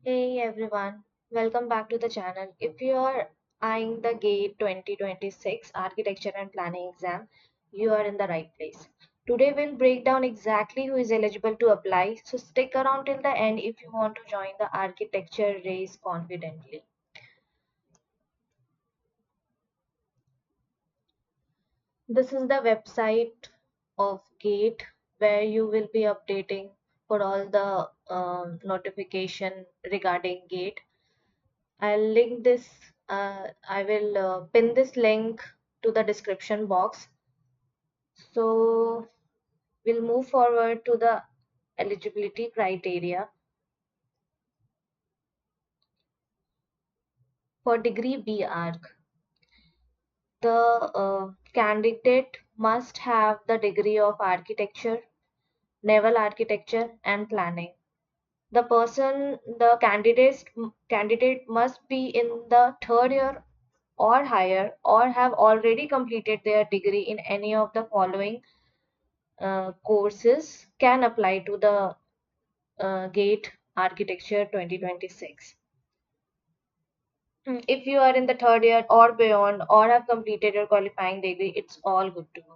Hey everyone, welcome back to the channel. If you are eyeing the GATE 2026 Architecture and Planning exam, you are in the right place. Today we'll break down exactly who is eligible to apply, so stick around till the end if you want to join the architecture race confidently. This is the website of GATE where you will be updating for all the notification regarding GATE. I will pin this link to the description box. So we'll move forward to the eligibility criteria. For degree B.Arch, the candidate must have the degree of architecture, naval architecture and planning. The candidate must be in the third year or higher or have already completed their degree in any of the following courses can apply to the GATE Architecture 2026. If you are in the third year or beyond or have completed your qualifying degree, it's all good to go.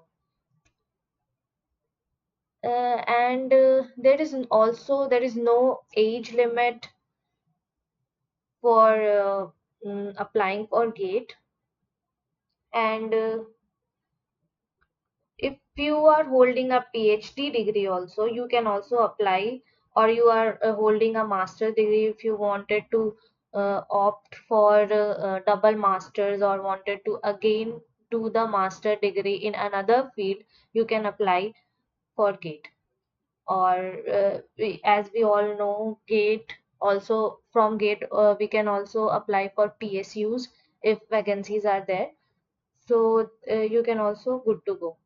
And there is no age limit for applying for GATE. And if you are holding a PhD degree also, you can also apply, or you are holding a master degree. If you wanted to opt for double masters or wanted to again do the master degree in another field, you can apply for GATE. Or as we all know, GATE also, from GATE we can also apply for PSUs if vacancies are there. So you can also good to go.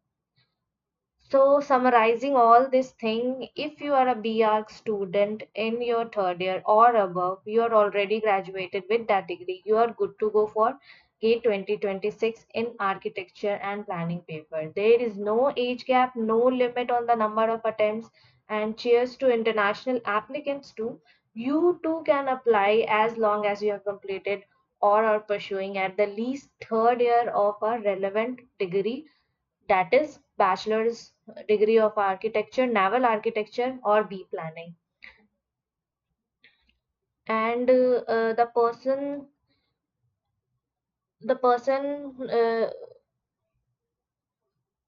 So, summarizing all this thing, if you are a B.Arch student in your third year or above, you are already graduated with that degree, you are good to go for GATE 2026 in architecture and planning paper. There is no age gap, no limit on the number of attempts, and cheers to international applicants too. You too can apply as long as you have completed or are pursuing at the least third year of a relevant degree, that is bachelor's degree of architecture, naval architecture or B planning. And the person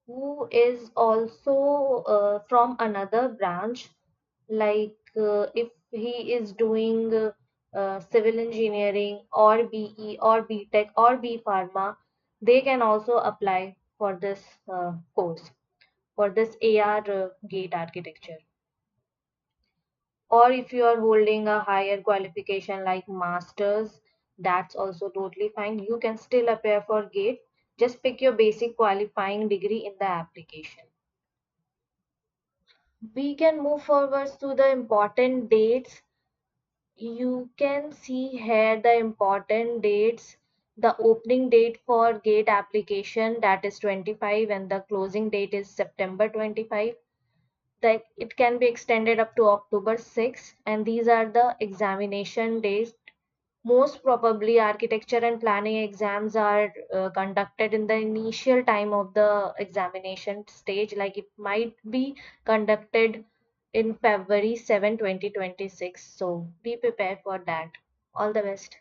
who is also from another branch, like if he is doing civil engineering or BE or BTech or B Pharma, they can also apply for this course, for this AR gate architecture. Or if you are holding a higher qualification like masters, that's also totally fine. You can still apply for GATE. Just pick your basic qualifying degree in the application. We can move forward to the important dates. You can see here the important dates. The opening date for GATE application, that is 25, and the closing date is September 25. That it can be extended up to October 6, and these are the examination days. Most probably architecture and planning exams are conducted in the initial time of the examination stage, like it might be conducted in February 7, 2026. So be prepared for that. All the best.